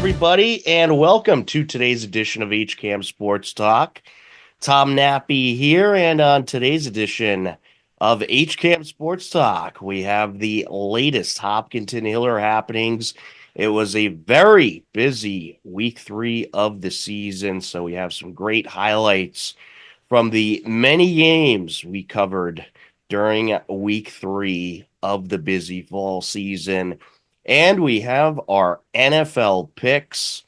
everybody, and welcome to today's edition of HCAM Sports Talk. Tom Nappy here, and on today's edition of HCAM Sports Talk, we have the latest Hopkinton Hiller happenings. It was a very busy week 3 of the season, so we have some great highlights from the many games we covered during week 3 of the busy fall season. And we have our NFL picks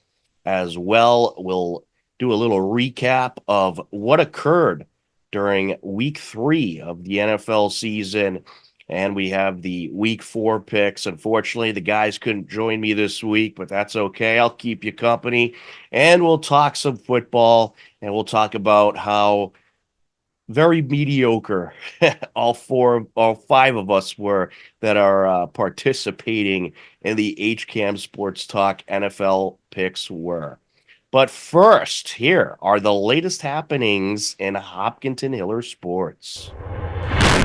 as well. We'll do a little recap of what occurred during week 3 of the NFL season. And we have the week 4 picks. Unfortunately, the guys couldn't join me this week, but that's okay. I'll keep you company. And we'll talk some football, and we'll talk about how very mediocre all 5 of us were that are participating in the HCAM Sports Talk NFL picks were. But first, here are the latest happenings in Hopkinton Hillers sports.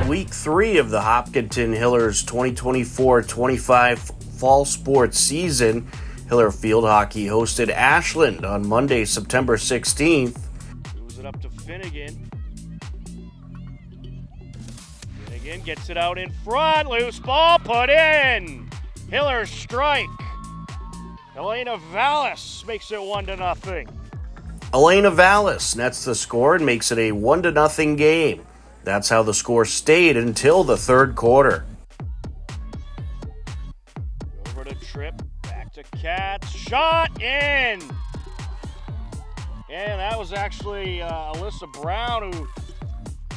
Week 3 of the Hopkinton Hillers 2024-25 fall sports season, Hiller Field Hockey hosted Ashland on Monday, September 16th. Moves it up to Finnegan. Finnegan gets it out in front. Loose ball put in. Hillers strike. Elena Vallis makes it 1-0. Elena Vallis nets the score and makes it a 1-0 game. That's how the score stayed until the third quarter. Over to Tripp, back to Katz, shot in! And that was actually Alyssa Brown who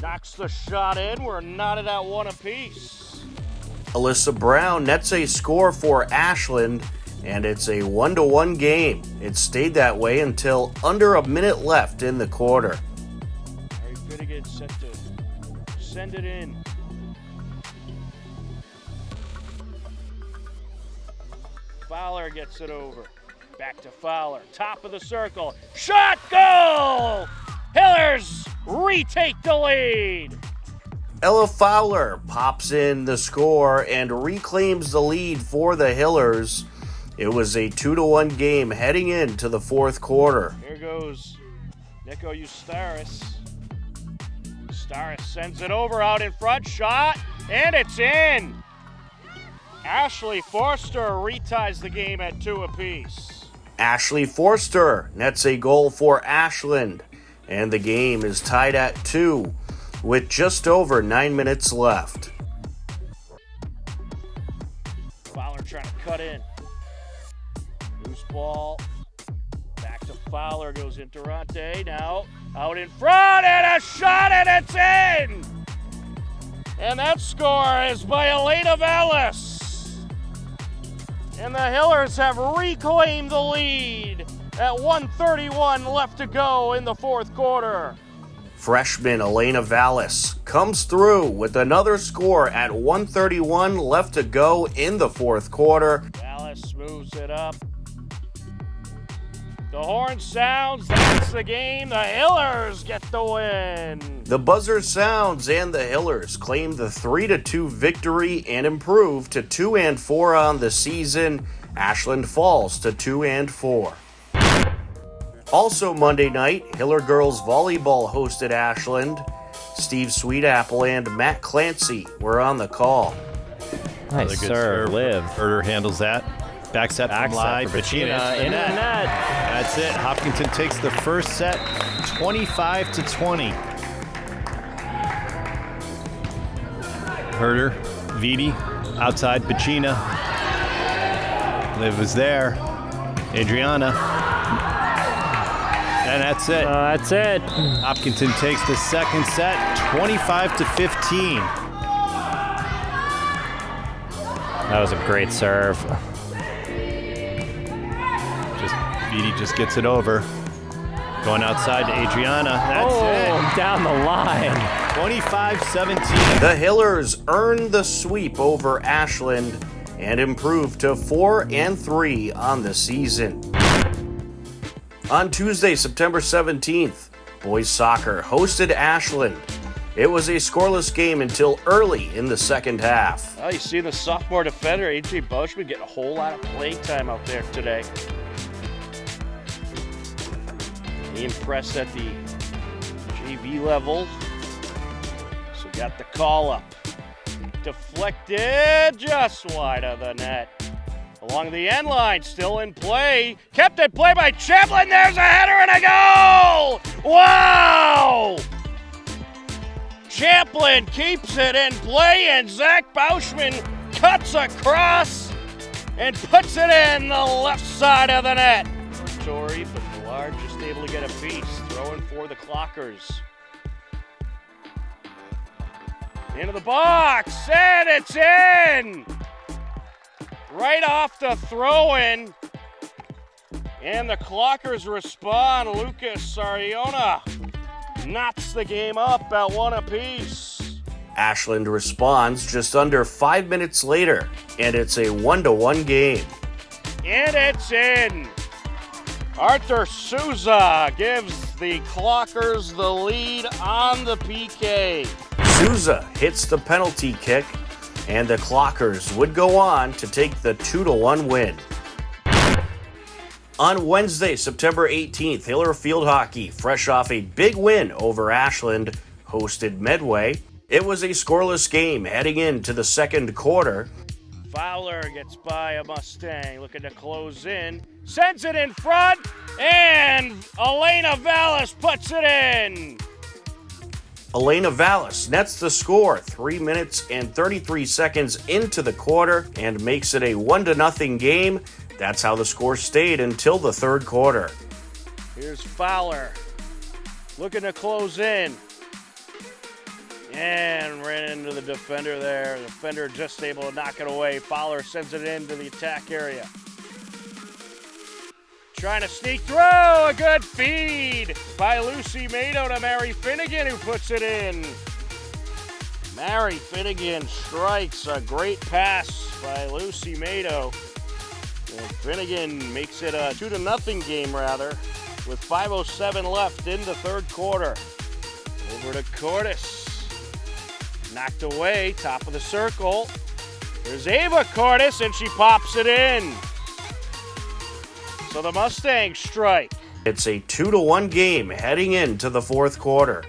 knocks the shot in. We're knotted at 1 apiece. Alyssa Brown nets a score for Ashland, and it's a 1-1 game. It stayed that way until under a minute left in the quarter. Harry Finnegan set to send it in. Fowler gets it over. Back to Fowler. Top of the circle. Shot, goal! Hillers retake the lead. Ella Fowler pops in the score and reclaims the lead for the Hillers. It was a 2-1 game heading into the fourth quarter. Here goes Nico Eustaris. Eustaris sends it over out in front. Shot, and it's in. Ashley Forster reties the game at 2 apiece. Ashley Forster nets a goal for Ashland, and the game is tied at 2 with just over 9 minutes left. Fowler trying to cut in. Loose ball. Back to Fowler. Goes into Durante. Now out in front, and a shot, and it's in! And that score is by Elena Vallis. And the Hillers have reclaimed the lead at 1:31 left to go in the fourth quarter. Freshman Elena Vallis comes through with another score at 1:31 left to go in the fourth quarter. Vallis moves it up. The horn sounds. That's the game. The Hillers get the win. The buzzer sounds, and the Hillers claim the 3-2 victory and improve to 2-4 on the season. Ashland falls to 2-4. Also Monday night, Hiller girls volleyball hosted Ashland. Steve Sweetapple and Matt Clancy were on the call. Nice serve, Liv. Herder handles that. Back set from Lai. Pacina in the net. That's it. Hopkinton takes the first set, 25-20. Herder, Vidi, outside Pacina. Liv was there. Adriana. And that's it. That's it. Hopkinton takes the second set, 25-15. That was a great serve. Vidi just gets it over. Going outside to Adriana. That's it. Down the line. 25-17. The Hillers earned the sweep over Ashland and improved to 4-3 on the season. On Tuesday, September 17th, boys soccer hosted Ashland. It was a scoreless game until early in the second half. Oh, you see the sophomore defender, A.J. Bushman, getting a whole lot of playing time out there today. being pressed at the JV level. So got the call up. Deflected just wide of the net. Along the end line, still in play. Kept in play by Champlin. There's a header and a goal! Wow! Champlin keeps it in play, and Zach Bauschman cuts across and puts it in the left side of the net. Tory, but Millard just able to get a piece, throwing for the Clockers. Into the box, and it's in! Right off the throw-in, and the Clockers respond. Lucas Sariona knots the game up at one apiece. Ashland responds just under 5 minutes later, and it's a 1-1 game. And it's in. Arthur Souza gives the Clockers the lead on the PK. Souza hits the penalty kick, and the Clockers would go on to take the 2-1 win. On Wednesday, September 18th, Hiller Field Hockey, fresh off a big win over Ashland, hosted Medway. It was a scoreless game heading into the second quarter. Fowler gets by a Mustang, looking to close in, sends it in front, and Elena Vallis puts it in. Elena Vallis nets the score 3 minutes and 33 seconds into the quarter and makes it a 1-0 game. That's how the score stayed until the third quarter. Here's Fowler looking to close in. And ran into the defender there. The defender just able to knock it away. Fowler sends it into the attack area. Trying to sneak through. A good feed by Lucy Mado to Mary Finnegan, who puts it in. Mary Finnegan strikes. A great pass by Lucy Mado. And Finnegan makes it a 2-0 game, rather, with 5:07 left in the third quarter. Over to Cordes. Knocked away, top of the circle. There's Ava Cordes, and she pops it in. So the Mustangs strike. It's a 2-1 game heading into the fourth quarter.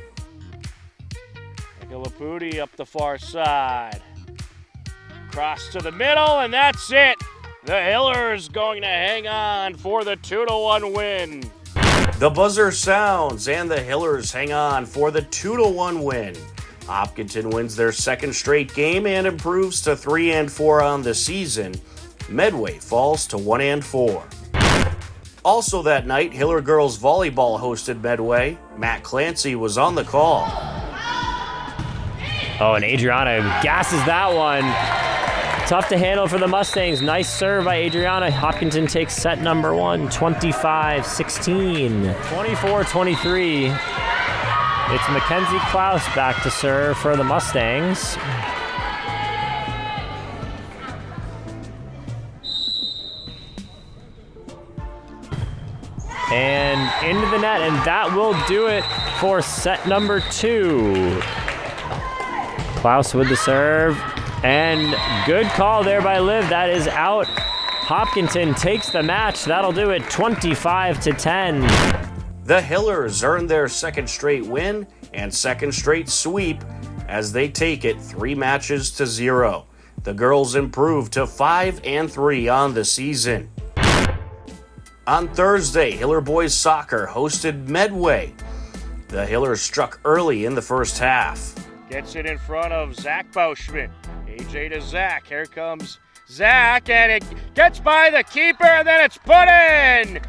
Laputi up the far side. Cross to the middle, and that's it. The Hillers going to hang on for the 2-1 win. The buzzer sounds, and the Hillers hang on for the 2-1 win. Hopkinton wins their second straight game and improves to 3-4 on the season. Medway falls to 1-4. Also that night, Hiller girls volleyball hosted Medway. Matt Clancy was on the call. Oh, and Adriana gasses that one. Tough to handle for the Mustangs. Nice serve by Adriana. Hopkinton takes set number one, 25-16. 24-23. It's Mackenzie Klaus back to serve for the Mustangs. And into the net, and that will do it for set number two. Klaus with the serve, and good call there by Liv. That is out. Hopkinton takes the match. That'll do it, 25-10. The Hillers earn their second straight win and second straight sweep as they take it 3-0. The girls improve to 5-3 on the season. On Thursday, Hiller boys soccer hosted Medway. The Hillers struck early in the first half. Gets it in front of Zach Bauschman. AJ to Zach. Here comes Zach, and it gets by the keeper, and then it's put in.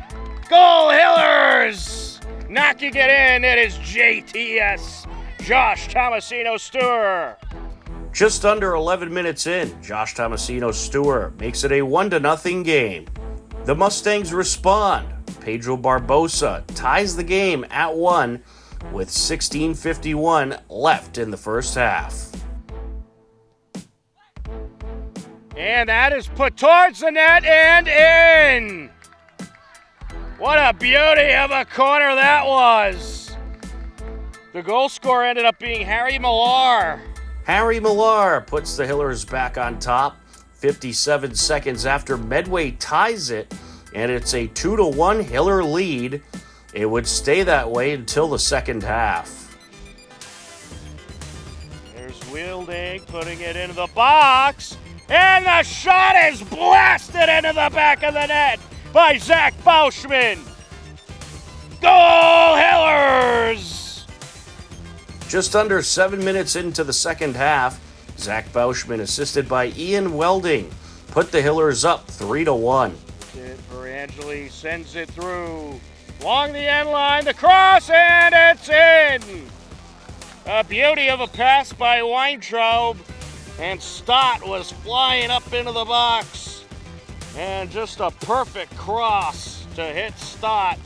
Goal Hillers! Knocking it in, it is JTS, Josh Tomasino-Stewart. Just under 11 minutes in, Josh Tomasino-Stewart makes it a 1-0 game. The Mustangs respond. Pedro Barbosa ties the game at 1 with 16:51 left in the first half. And that is put towards the net and in. What a beauty of a corner that was. The goal scorer ended up being Harry Millar. Harry Millar puts the Hillers back on top 57 seconds after Medway ties it, and it's a 2-1 Hiller lead. It would stay that way until the second half. There's Wielding putting it into the box, and the shot is blasted into the back of the net by Zach Bauschman. Goal, Hillers! Just under 7 minutes into the second half, Zach Bauschman, assisted by Ian Welding, put the Hillers up 3-1. Angeli sends it through along the end line, the cross, and it's in! A beauty of a pass by Weintraub, and Stott was flying up into the box. And just a perfect cross to hit Stott.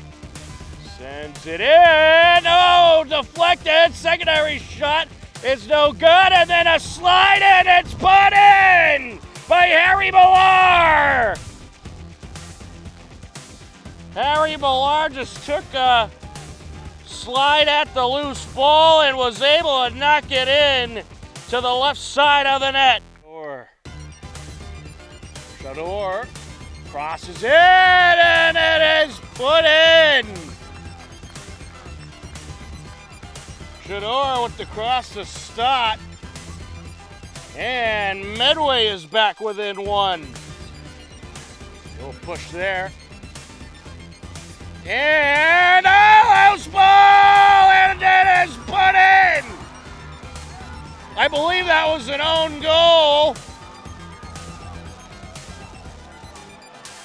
Sends it in. Oh, deflected. Secondary shot is no good. And then a slide in. It's put in by Harry Millar. Harry Millar just took a slide at the loose ball and was able to knock it in to the left side of the net. Shador crosses it, and it is put in. Shador with the cross to Stott, and Medway is back within one. Little push there. And house ball, and it is put in. I believe that was an own goal.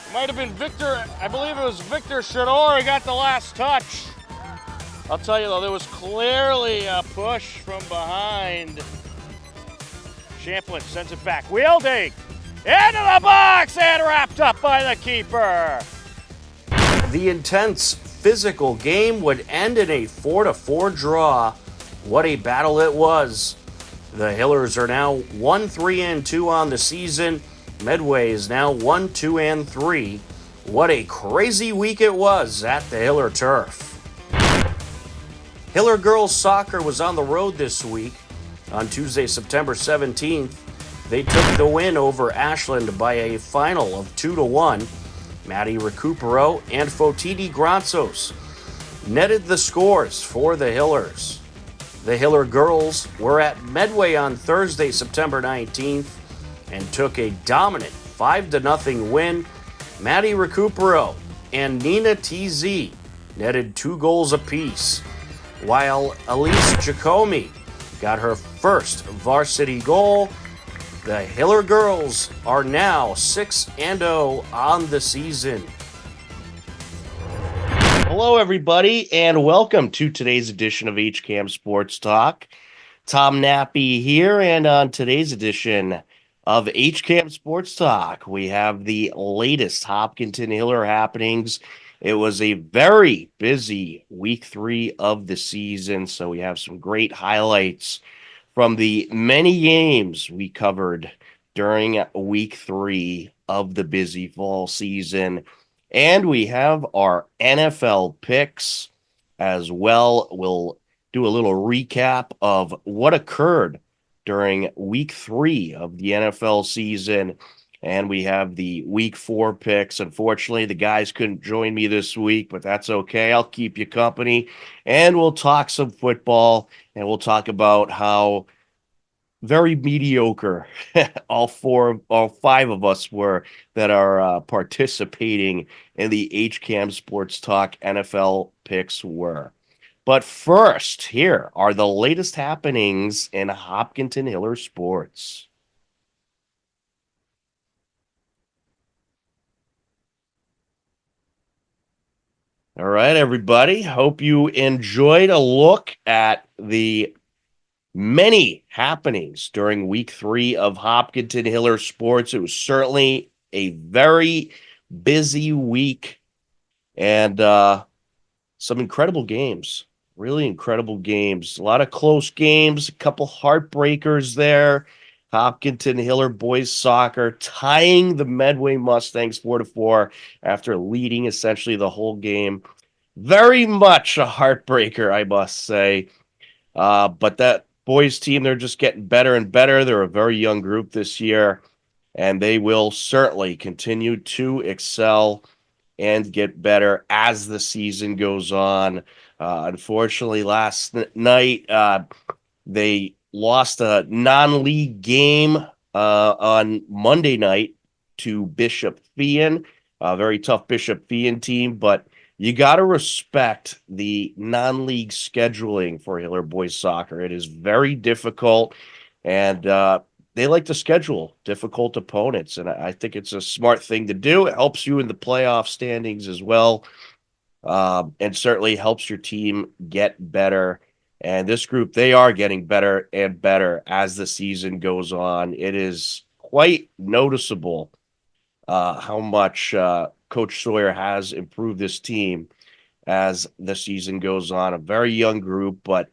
It might have been Victor, I believe it was Victor Shador who got the last touch. I'll tell you though, there was clearly a push from behind. Champlin sends it back, Wielding into the box and wrapped up by the keeper. The intense physical game would end in a 4-4 draw. What a battle it was. The Hillers are now 1-3-2 on the season. Medway is now 1-2-3. What a crazy week it was at the Hiller turf. Hiller girls soccer was on the road this week. On Tuesday, September 17th, they took the win over Ashland by a final of 2-1. Maddie Recupero and Fotini Granzos netted the scores for the Hillers. The Hiller girls were at Medway on Thursday, September 19th, and took a dominant 5-0 win. Maddie Recupero and Nina TZ netted 2 goals apiece, while Elise Giacomi got her first varsity goal. The Hiller girls are now 6-0 on the season. Hello, everybody, and welcome to today's edition of HCAM Sports Talk. Tom Nappy here, and on today's edition of HCAM Sports Talk, we have the latest Hopkinton Hiller happenings. It was a very busy week 3 of the season, so we have some great highlights from the many games we covered during week 3 of the busy fall season. And we have our NFL picks as well. We'll do a little recap of what occurred during week 3 of the NFL season. And we have the week 4 picks. Unfortunately, the guys couldn't join me this week, but that's okay. I'll keep you company. And we'll talk some football, and we'll talk about how very mediocre all 5 of us were that are participating in the HCAM Sports Talk NFL picks were. But first, here are the latest happenings in Hopkinton Hiller sports. All right, everybody. Hope you enjoyed a look at the many happenings during week 3 of Hopkinton Hiller sports. It was certainly a very busy week, and some incredible games, really incredible games. A lot of close games, a couple heartbreakers there. Hopkinton Hiller boys soccer tying the Medway Mustangs 4-4 after leading essentially the whole game. Very much a heartbreaker, I must say. But that boys team, they're just getting better and better. They're a very young group this year, and they will certainly continue to excel. and get better as the season goes on. Unfortunately, last night they lost a non-league game on Monday night to Bishop Feehan, a very tough Bishop Feehan team, but you got to respect the non-league scheduling for Hiller boys soccer. It is very difficult, and they like to schedule difficult opponents, and I think it's a smart thing to do. It helps you in the playoff standings as well, and certainly helps your team get better. And this group, they are getting better and better as the season goes on. It is quite noticeable how much Coach Sawyer has improved this team as the season goes on. A very young group, but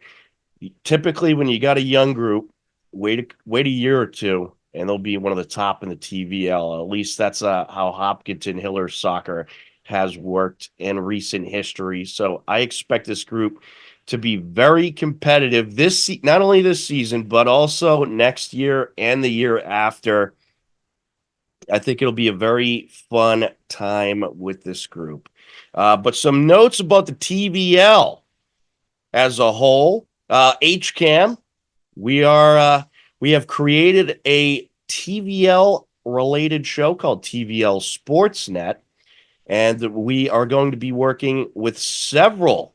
typically when you got a young group, wait a year or two, and they'll be one of the top in the TVL. At least that's how Hopkinton Hillers soccer has worked in recent history. So I expect this group to be very competitive not only this season, but also next year and the year after. I think it'll be a very fun time with this group. But some notes about the TVL as a whole. HCAM, we have created a TVL related show called TVL Sports Net, and we are going to be working with several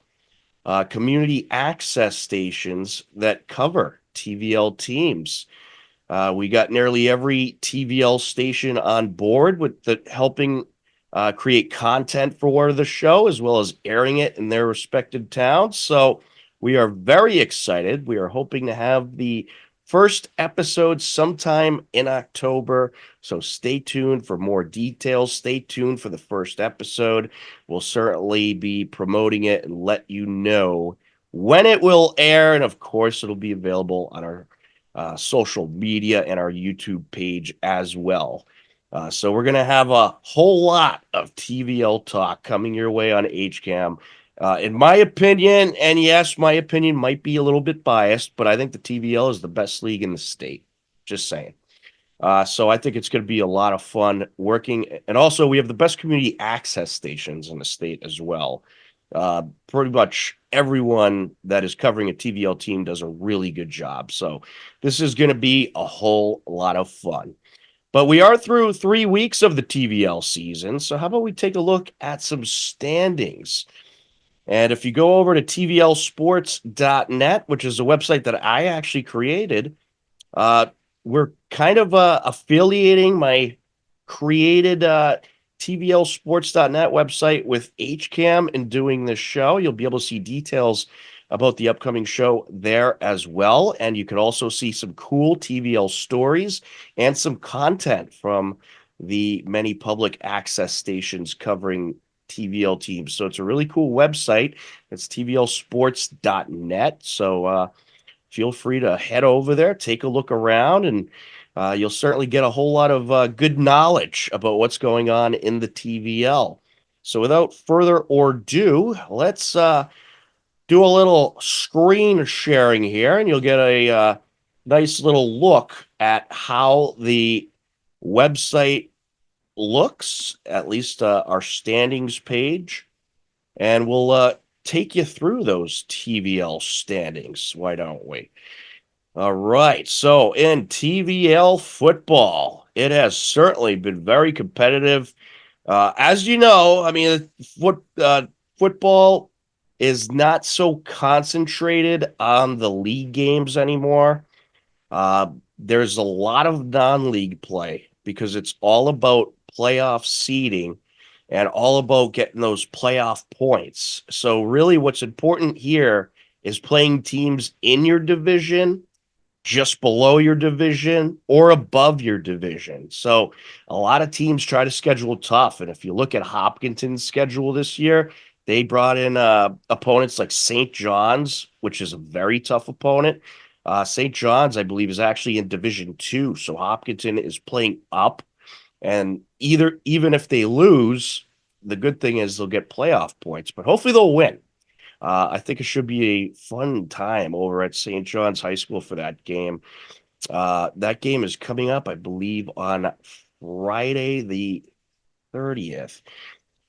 community access stations that cover TVL teams. We got nearly every TVL station on board with helping create content for the show, as well as airing it in their respective towns. So we are very excited. We are hoping to have the first episode sometime in October. So stay tuned for more details. Stay tuned for the first episode. We'll certainly be promoting it and let you know when it will air. And of course, it'll be available on our social media and our YouTube page as well. So we're going to have a whole lot of TVL talk coming your way on HCAM. In my opinion, and yes, my opinion might be a little bit biased, but I think the TVL is the best league in the state. Just saying. So I think it's going to be a lot of fun working. And also, we have the best community access stations in the state as well. Pretty much everyone that is covering a TVL team does a really good job. So this is going to be a whole lot of fun. But we are through 3 weeks of the TVL season. So how about we take a look at some standings? And if you go over to tvlsports.net, which is a website that I actually created, we're kind of affiliating my created tvlsports.net website with HCAM in doing this show. You'll be able to see details about the upcoming show there as well. And you can also see some cool TVL stories and some content from the many public access stations covering TVL teams. So it's a really cool website. It's tvlsports.net. So feel free to head over there, take a look around, and you'll certainly get a whole lot of good knowledge about what's going on in the TVL. So without further ado, let's do a little screen sharing here, and you'll get a nice little look at how the website looks, at least our standings page, and we'll take you through those TVL standings. Why don't we? All right. So in TVL football, it has certainly been very competitive. As you know, I mean, football is not so concentrated on the league games anymore. There's a lot of non-league play because it's all about playoff seeding and all about getting those playoff points. So really what's important here is playing teams in your division, just below your division, or above your division. So a lot of teams try to schedule tough. And if you look at Hopkinton's schedule this year, they brought in opponents like St. John's, which is a very tough opponent. St. John's, I believe, is actually in Division 2. So Hopkinton is playing up. And even if they lose, the good thing is they'll get playoff points. But hopefully they'll win. I think it should be a fun time over at St. John's High School for that game. That game is coming up, I believe, on Friday the 30th.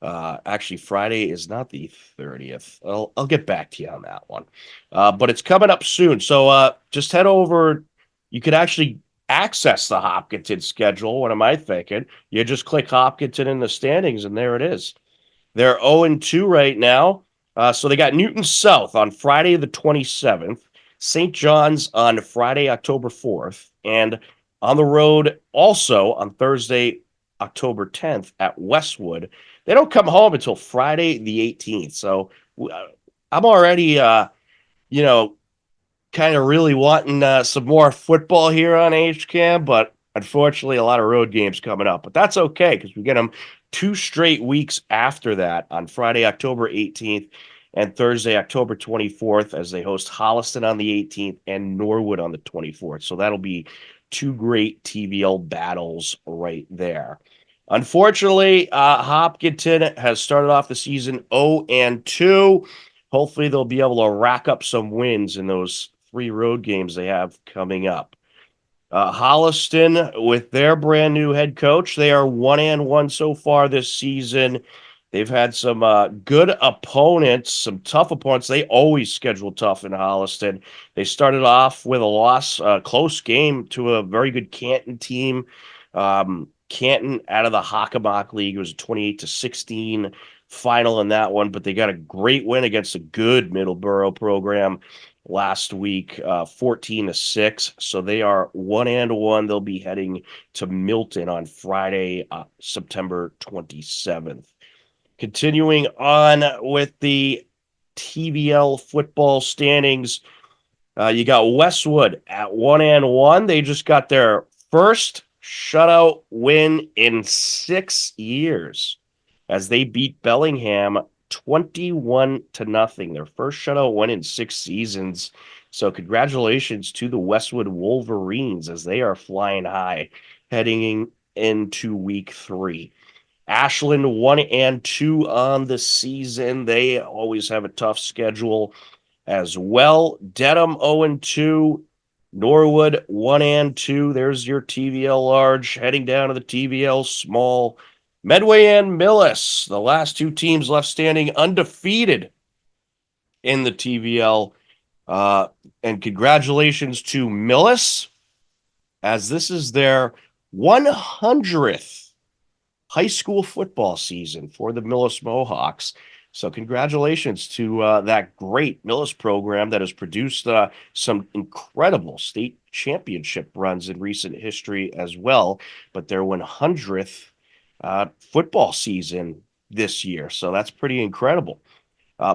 Actually, Friday is not the 30th. I'll get back to you on that one. But it's coming up soon. So just head over. You could actually access the Hopkinton schedule. What am I thinking? You just click Hopkinton in the standings, and there it is. They're 0-2 right now. So they got Newton South on Friday the 27th, St. John's on Friday, October 4th, and on the road also on Thursday, October 10th at Westwood. They don't come home until Friday the 18th. So I'm already, you know, kind of really wanting some more football here on HCAM, but unfortunately, a lot of road games coming up. But that's okay because we get them 2 straight weeks after that on Friday, October 18th and Thursday, October 24th, as they host Holliston on the 18th and Norwood on the 24th. So that'll be 2 great TVL battles right there. Unfortunately, Hopkinton has started off the season 0-2. Hopefully, they'll be able to rack up some wins in those 3 road games they have coming up. Holliston, with their brand new head coach, they are 1-1 so far this season. They've had some good opponents, some tough opponents. They always schedule tough in Holliston. They started off with a loss, close game to a very good Canton team. Canton out of the Hockomock League. It was a 28-16 final in that one, but they got a great win against a good Middleborough program last week, 14-6. So they are 1-1. They'll be heading to Milton on Friday, September 27th. Continuing on with the TVL football standings, you got Westwood at 1-1. They just got their first shutout win in 6 years as they beat Bellingham 21-0. Their first shutout win in 6 seasons. So congratulations to the Westwood Wolverines as they are flying high heading into week 3. Ashland 1-2 on the season. They always have a tough schedule as well. Dedham 0-2. Norwood 1-2. There's your TVL large heading down to the TVL small. Medway and Millis, the last 2 teams left standing undefeated in the TVL. And congratulations to Millis, as this is their 100th high school football season for the Millis Mohawks. So congratulations to that great Millis program that has produced some incredible state championship runs in recent history as well, but their 100th football season this year. So that's pretty incredible.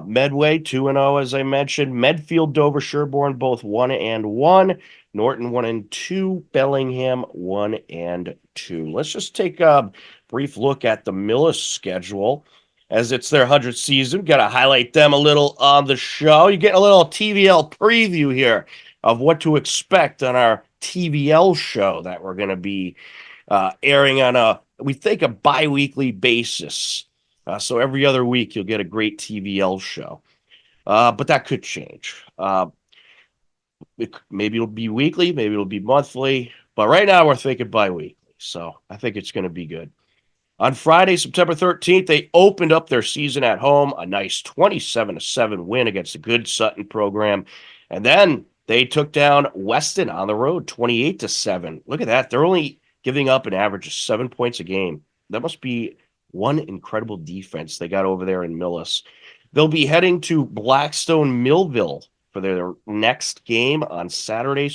Medway 2-0, as I mentioned. Medfield, Dover, Sherborne, both 1-1. Norton 1-2. Bellingham 1-2. Let's just take a brief look at the Millis schedule, as it's their 100th season. Got to highlight them a little on the show. You get a little TVL preview here of what to expect on our TVL show that we're going to be airing on we think, a bi-weekly basis. So every other week you'll get a great TVL show. But that could change. Maybe it'll be weekly, maybe it'll be monthly. But right now we're thinking bi-weekly. So I think it's going to be good. On Friday, September 13th, they opened up their season at home, a nice 27-7 win against a good Sutton program. And then they took down Weston on the road, 28-7. Look at that. They're only giving up an average of 7 points a game. That must be one incredible defense they got over there in Millis. They'll be heading to Blackstone Millville for their next game on Saturday,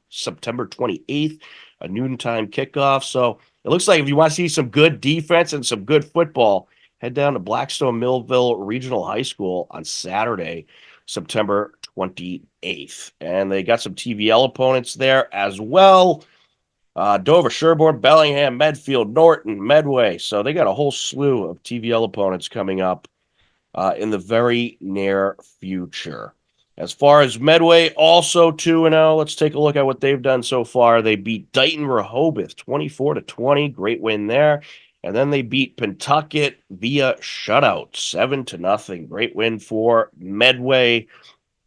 September 28th, a noontime kickoff. So it looks like if you want to see some good defense and some good football, head down to Blackstone Millville Regional High School on Saturday, September 28th. And they got some TVL opponents there as well. Dover, Sherborne, Bellingham, Medfield, Norton, Medway. So they got a whole slew of TVL opponents coming up in the very near future. As far as Medway, also 2-0. Let's take a look at what they've done so far. They beat Dighton Rehoboth 24-20. Great win there. And then they beat Pentucket via shutout, 7-0. Great win for Medway.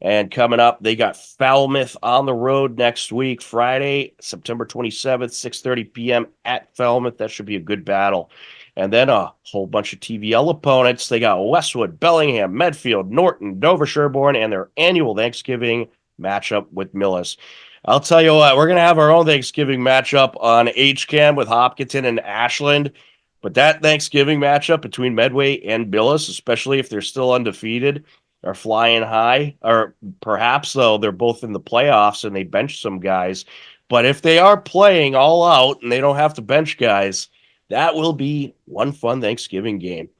And coming up, they got Falmouth on the road next week, Friday, September 27th, 6:30 p.m. at Falmouth. That should be a good battle. And then a whole bunch of TVL opponents. They got Westwood, Bellingham, Medfield, Norton, Dover Sherborne, and their annual Thanksgiving matchup with Millis. I'll tell you what, we're going to have our own Thanksgiving matchup on HCAM with Hopkinton and Ashland. But that Thanksgiving matchup between Medway and Millis, especially if they're still undefeated, are flying high. Or perhaps, though, they're both in the playoffs and they bench some guys. But if they are playing all out and they don't have to bench guys, that will be one fun Thanksgiving game.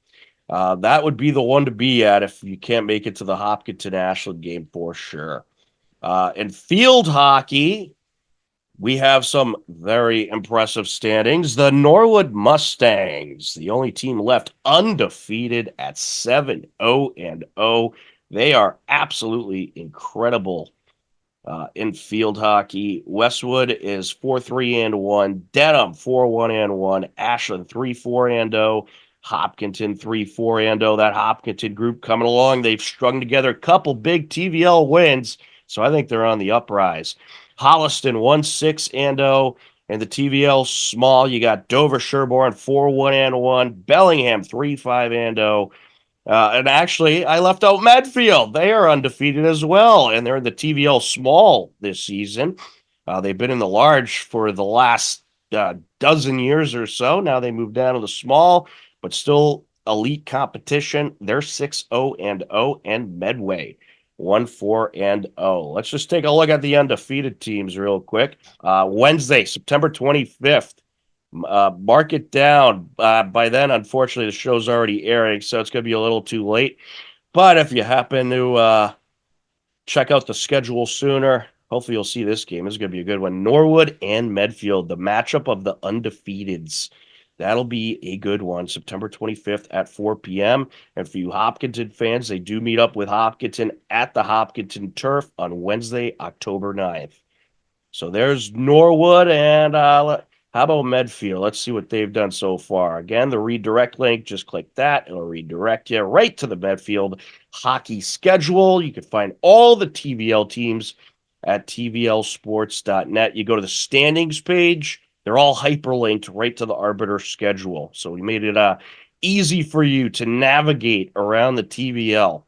That would be the one to be at if you can't make it to the Hopkinton Ashland game for sure. In field hockey, we have some very impressive standings. The Norwood Mustangs, the only team left undefeated at 7-0-0. They are absolutely incredible in field hockey. Westwood is 4-3-1, Dedham 4-1-1, Ashland 3-4-0, Hopkinton 3-4-0. That Hopkinton group coming along. They've strung together a couple big TVL wins, so I think they're on the uprise. Holliston 1-6-0, and the TVL small. You got Dover Sherborne 4-1-1, Bellingham 3-5-0. And actually, I left out Medfield. They are undefeated as well, and they're in the TVL small this season. They've been in the large for the last dozen years or so. Now they moved down to the small, but still elite competition. They're 6-0-0, and Medway 1-4-0. Let's just take a look at the undefeated teams real quick. Wednesday, September 25th. Mark it down. By then, unfortunately, the show's already airing, so it's going to be a little too late. But if you happen to check out the schedule sooner, hopefully you'll see this game. This is going to be a good one. Norwood and Medfield, the matchup of the undefeateds. That'll be a good one, September 25th at 4 p.m. And for you Hopkinton fans, they do meet up with Hopkinton at the Hopkinton Turf on Wednesday, October 9th. So there's Norwood, and how about Medfield? Let's see what they've done so far. Again, the redirect link, just click that. It'll redirect you right to the Medfield hockey schedule. You can find all the TVL teams at tvlsports.net. You go to the standings page. They're all hyperlinked right to the Arbiter schedule. So we made it easy for you to navigate around the TVL,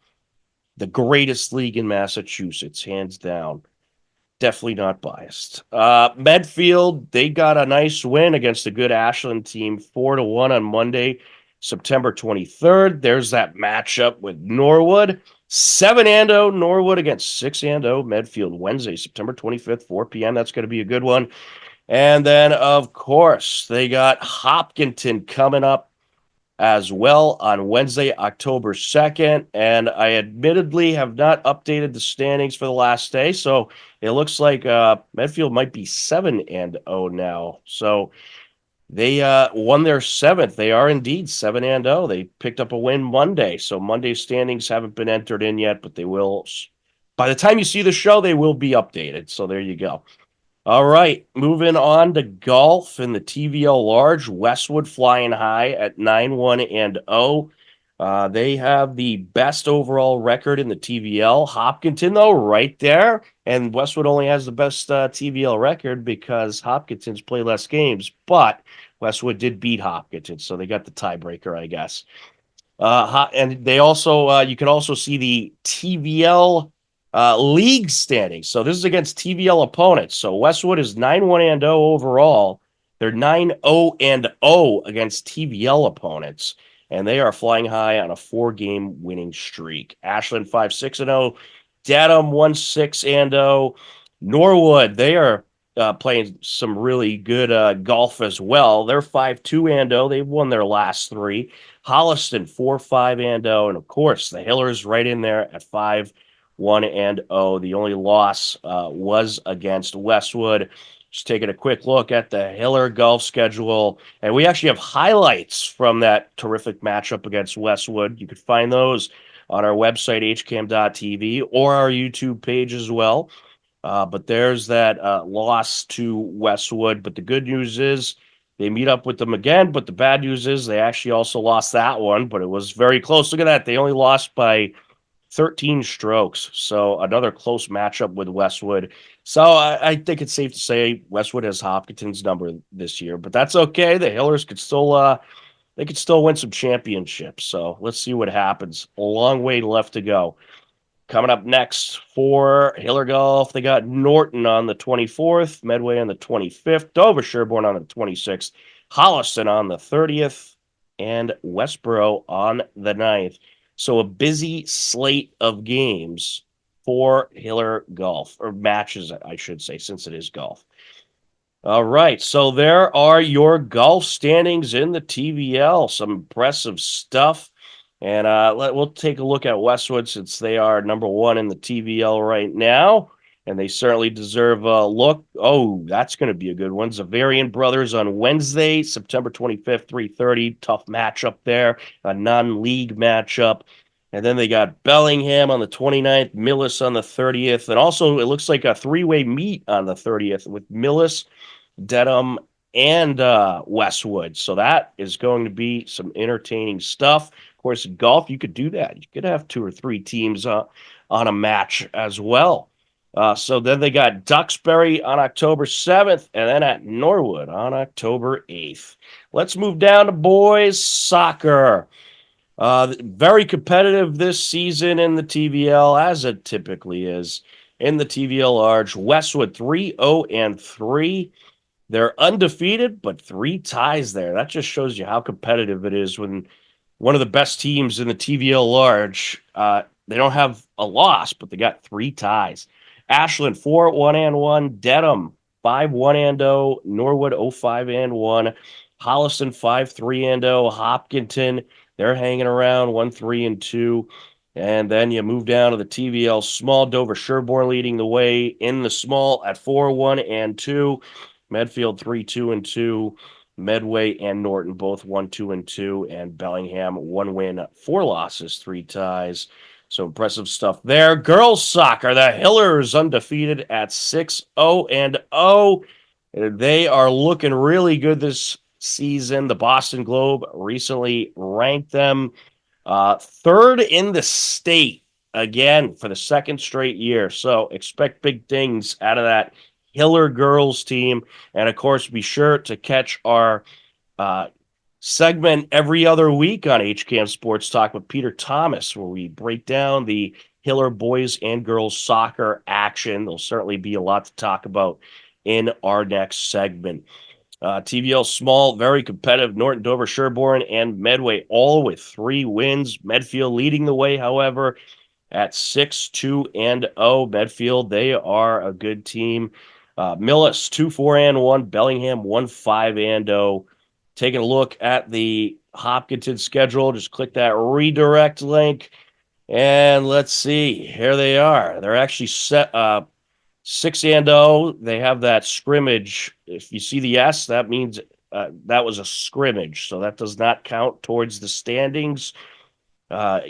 the greatest league in Massachusetts, hands down. Definitely not biased. Medfield, they got a nice win against a good Ashland team, 4-1 on Monday, September 23rd. There's that matchup with Norwood. 7-0 Norwood against 6-0 Medfield, Wednesday, September 25th, 4 p.m. That's going to be a good one. And then, of course, they got Hopkinton coming up as well on Wednesday, October 2nd. And I admittedly have not updated the standings for the last day, so it looks like Medfield might be 7-0 now. So they won their seventh. They are indeed 7-0. They picked up a win Monday. So Monday's standings haven't been entered in yet, but they will. By the time you see the show, they will be updated. So there you go. All right, moving on to golf in the TVL Large. Westwood flying high at 9-1-0. They have the best overall record in the TVL. Hopkinton, though, right there. And Westwood only has the best TVL record because Hopkinton's play less games. But Westwood did beat Hopkinton, so they got the tiebreaker, I guess. And they also, you can also see the TVL league standings. So this is against TVL opponents. So Westwood is 9-1-0 overall. They're 9-0-0 against TVL opponents, and they are flying high on a 4-game winning streak. Ashland 5-6-0, Dedham 1-6-0, Norwood, they are playing some really good golf as well. They're 5-2-0. They've won their last 3. Holliston 4-5-0, and of course the Hillers right in there at 5-1-0. The only loss was against Westwood. Just taking a quick look at the Hiller golf schedule, and we actually have highlights from that terrific matchup against Westwood. You could find those on our website, hcam.tv, or our YouTube page as well. But there's that loss to Westwood. But the good news is they meet up with them again. But the bad news is they actually also lost that one, but it was very close. Look at that. They only lost by 13 strokes. So another close matchup with Westwood. So I think it's safe to say Westwood has Hopkinton's number this year, but that's okay. The Hillers could still they could still win some championships. So let's see what happens. A long way left to go. Coming up next for Hiller Golf, they got Norton on the 24th, Medway on the 25th, Dover Sherborne on the 26th, Holliston on the 30th, and Westboro on the 9th. So a busy slate of games for Hiller Golf, or matches, I should say, since it is golf. All right, so there are your golf standings in the TVL. Some impressive stuff. And we'll take a look at Westwood since they are number one in the TVL right now. And they certainly deserve a look. Oh, that's going to be a good one. Zavarian Brothers on Wednesday, September 25th, 3:30. Tough matchup there, a non-league matchup. And then they got Bellingham on the 29th, Millis on the 30th. And also, it looks like a three-way meet on the 30th with Millis, Dedham, and Westwood. So that is going to be some entertaining stuff. Of course, in golf, you could do that. You could have 2 or 3 teams on a match as well. So then they got Duxbury on October 7th and then at Norwood on October 8th. Let's move down to boys soccer. Very competitive this season in the TVL, as it typically is in the TVL Large. Westwood 3-0-3. They're undefeated, but 3 ties there. That just shows you how competitive it is when one of the best teams in the TVL Large. They don't have a loss, but they got 3 ties. Ashland 4-1-1, Dedham 5-1-0, Norwood 0-5-1, Holliston 5-3-0, Hopkinton, they're hanging around 1-3-2. And then you move down to the TVL Small, Dover Sherborne leading the way in the small at 4-1-2, Medfield 3-2-2. Medway and Norton both 1-2-2, and Bellingham 1 win, 4 losses, 3 ties. So impressive stuff there. Girls soccer, the Hillers undefeated at 6-0-0. They are looking really good this season. The Boston Globe recently ranked them 3rd in the state again for the 2nd straight year. So expect big things out of that Hiller girls team. And of course, be sure to catch our segment every other week on HCAM Sports Talk with Peter Thomas, where we break down the Hiller boys and girls soccer action. There'll certainly be a lot to talk about in our next segment. TVL Small, very competitive. Norton, Dover, Sherborne, and Medway all with 3 wins. Medfield leading the way, however, at 6-2-0. Medfield, they are a good team. Millis 2-4-1, Bellingham 1-5-0. Taking a look at the Hopkinton schedule, just click that redirect link, and let's see. Here they are. They're actually set 6-0. They have that scrimmage. If you see the S, that means that was a scrimmage, so that does not count towards the standings.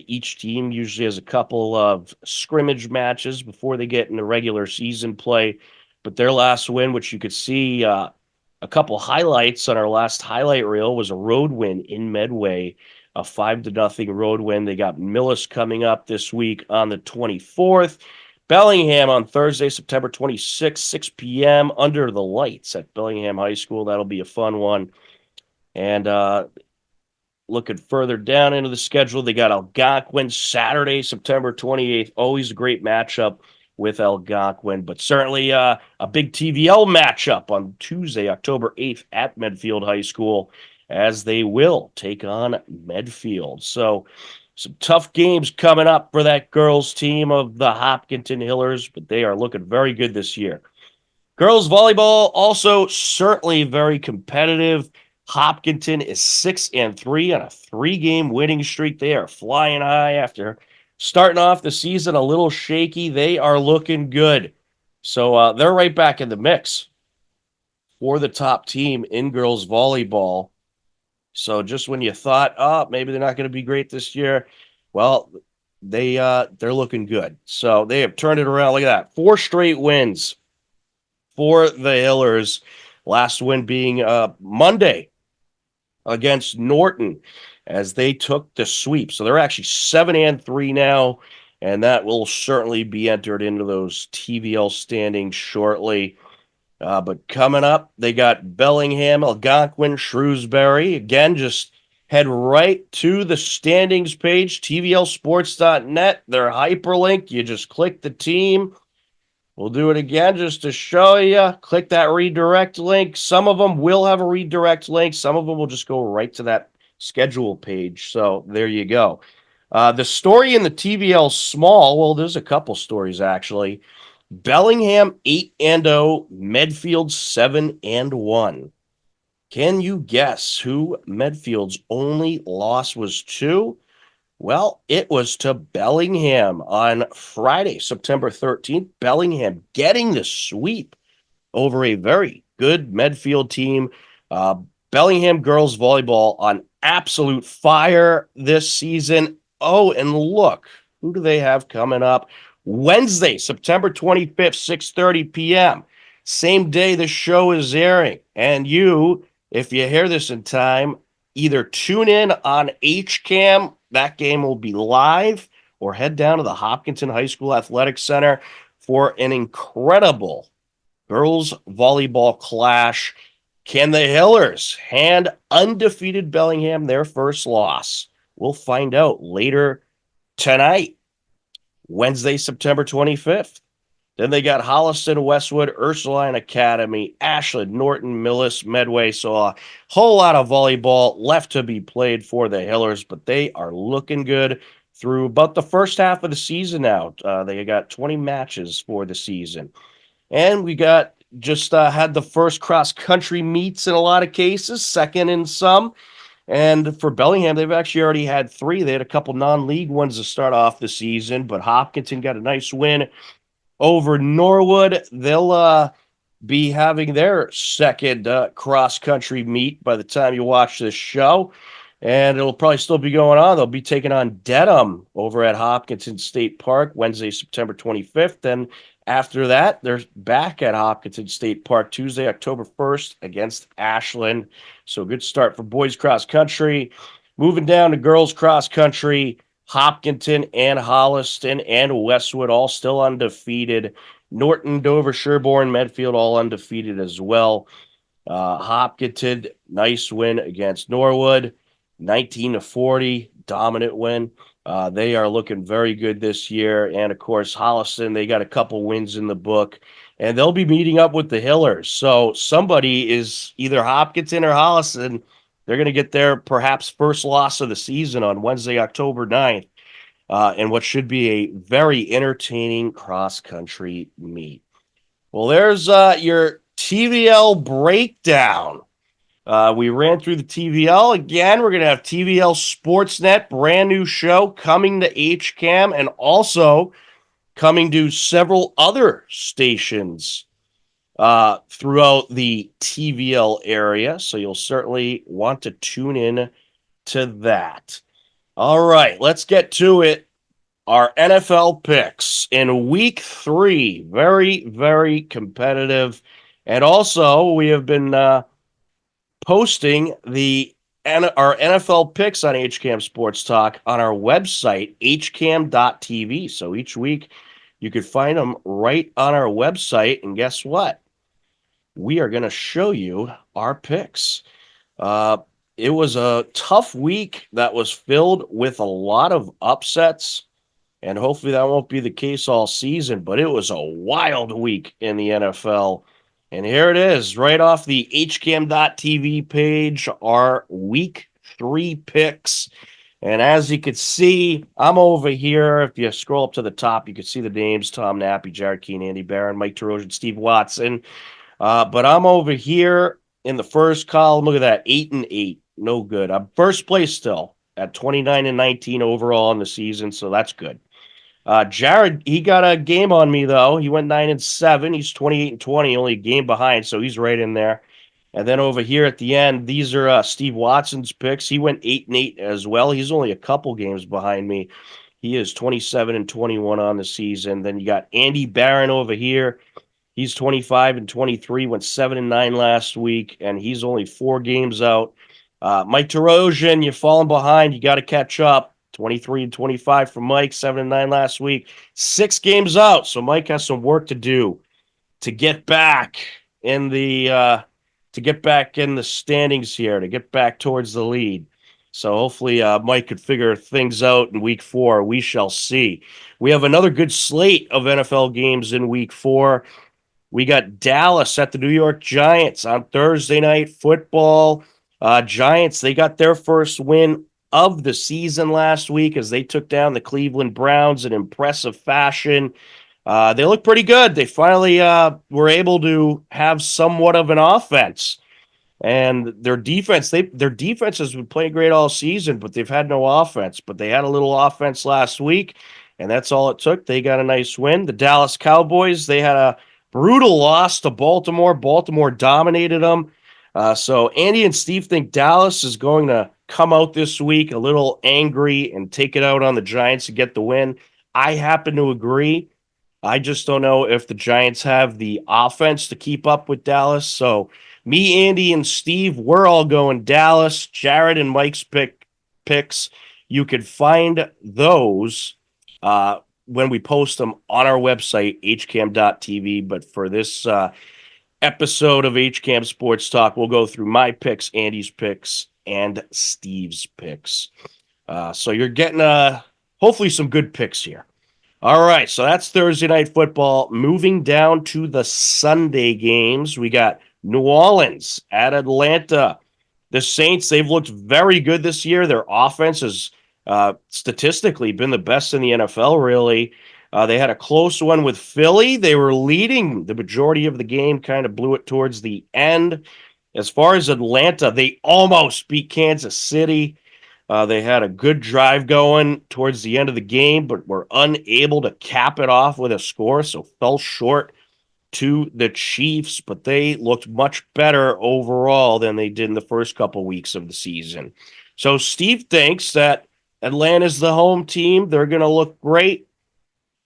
Each team usually has a couple of scrimmage matches before they get into regular season play. But their last win, which you could see a couple highlights on our last highlight reel, was a road win in Medway, a 5-0 road win. They got Millis coming up this week on the 24th. Bellingham on Thursday, September 26th, 6 p.m. under the lights at Bellingham High School. That'll be a fun one. And looking further down into the schedule, they got Algonquin Saturday, September 28th. Always a great matchup with Algonquin, but certainly a big TVL matchup on Tuesday, October 8th at Medfield High School, as they will take on Medfield. So some tough games coming up for that girls team of the Hopkinton Hillers, but they are looking very good this year. Girls volleyball also certainly very competitive. Hopkinton is 6-3 on a 3-game winning streak. They are flying high after starting off the season a little shaky. They are looking good. So they're right back in the mix for the top team in girls volleyball. So just when you thought, oh, maybe they're not going to be great this year, well, they're looking good. So they have turned it around. Look at that. 4 straight wins for the Hillers. Last win being Monday against Norton, as they took the sweep. So they're actually 7-3 now, and that will certainly be entered into those TVL standings shortly. But coming up, they got Bellingham, Algonquin, Shrewsbury. Again, just head right to the standings page, tvlsports.net. Their hyperlink, you just click the team. We'll do it again just to show you. Click that redirect link. Some of them will have a redirect link. Some of them will just go right to that schedule page. So there you go. The story in the TVL small, well, there's a couple stories actually. Bellingham 8-0, Medfield 7-1. Can you guess who Medfield's only loss was to? Well, it was to Bellingham on Friday, September 13th. Bellingham getting the sweep over a very good Medfield team. Uh, Bellingham girls volleyball on absolute fire this season. Oh, and look, who do they have coming up? Wednesday, September 25th, 6:30 p.m. Same day the show is airing. And you, if you hear this in time, either tune in on HCAM, that game will be live, or head down to the Hopkinton High School Athletic Center for an incredible girls volleyball clash. Can the Hillers hand undefeated Bellingham their first loss? We'll find out later tonight, Wednesday, September 25th. Then they got Holliston, Westwood, Ursuline Academy, Ashland, Norton, Millis, Medway. So a whole lot of volleyball left to be played for the Hillers, but they are looking good through about the first half of the season now. They got 20 matches for the season. And we got just had the first cross-country meets in a lot of cases, second in some. And for Bellingham, they've actually already had 3. They had a couple non-league ones to start off the season, but Hopkinton got a nice win over Norwood. They'll be having their second cross-country meet by the time you watch this show. And it'll probably still be going on. They'll be taking on Dedham over at Hopkinton State Park Wednesday, September 25th. And after that, they're back at Hopkinton State Park Tuesday, October 1st against Ashland. So good start for boys cross country. Moving down to girls cross country, Hopkinton and Holliston and Westwood all still undefeated. Norton, Dover, Sherborne, Medfield all undefeated as well. Hopkinton, nice win against Norwood, 19-40, dominant win. They are looking very good this year. And of course, Holliston, they got a couple wins in the book, and they'll be meeting up with the Hillers. So somebody is either Hopkinton or Holliston. They're going to get their perhaps first loss of the season on Wednesday, October 9th, in what should be a very entertaining cross-country meet. Well, there's your TVL breakdown. We ran through the TVL. Again, we're going to have TVL Sportsnet, brand new show coming to HCAM and also coming to several other stations throughout the TVL area. So you'll certainly want to tune in to that. All right, let's get to it. Our NFL picks in week 3, very, very competitive. And also, we have been posting our NFL picks on HCAM Sports Talk on our website, hcam.tv. So each week, you could find them right on our website. And guess what? We are going to show you our picks. It was a tough week that was filled with a lot of upsets. And hopefully that won't be the case all season, but it was a wild week in the NFL. And here it is, right off the hcam.tv page, our week 3 picks. And as you can see, I'm over here. If you scroll up to the top, you can see the names: Tom Nappy, Jared Keene, Andy Barron, Mike Terosian, Steve Watson. But I'm over here in the first column. Look at that, 8-8. No good. I'm first place still at 29-19 overall in the season, so that's good. Jared, he got a game on me, though. He went 9-7. He's 28-20, only a game behind, so he's right in there. And then over here at the end, these are Steve Watson's picks. He went 8-8 as well. He's only a couple games behind me. He is 27-21 on the season. Then you got Andy Barron over here. He's 25-23, went 7-9 last week, and he's only 4 games out. Mike Terosian, you're falling behind. You got to catch up. 23-25 for Mike, 7-9 last week. 6 games out, so Mike has some work to do to get back in the standings here, to get back towards the lead. So hopefully Mike could figure things out in week 4. We shall see. We have another good slate of NFL games in week 4. We got Dallas at the New York Giants on Thursday Night Football. Giants, they got their first win of the season last week as they took down the Cleveland Browns in impressive fashion. They look pretty good. They finally were able to have somewhat of an offense. And their defense has been playing great all season, but they've had no offense. But they had a little offense last week, and that's all it took. They got a nice win. The Dallas Cowboys, they had a brutal loss to Baltimore. Baltimore dominated them. So Andy and Steve think Dallas is going to come out this week a little angry and take it out on the Giants to get the win. I happen to agree. I just don't know if the Giants have the offense to keep up with Dallas. So me, Andy, and Steve, we're all going Dallas. Jared and Mike's picks. You can find those when we post them on our website, hcam.tv. But for this episode of HCAM Sports Talk, we'll go through my picks, Andy's picks, and Steve's picks. So you're getting hopefully some good picks here. All right, so that's Thursday Night Football. Moving down to the Sunday games, we got New Orleans at Atlanta. The Saints, they've looked very good this year. Their offense has statistically been the best in the NFL, really. They had a close one with Philly. They were leading the majority of the game, kind of blew it towards the end. As far as Atlanta, they almost beat Kansas City. They had a good drive going towards the end of the game, but were unable to cap it off with a score, so fell short to the Chiefs, but they looked much better overall than they did in the first couple weeks of the season. So Steve thinks that Atlanta's the home team. They're going to look great,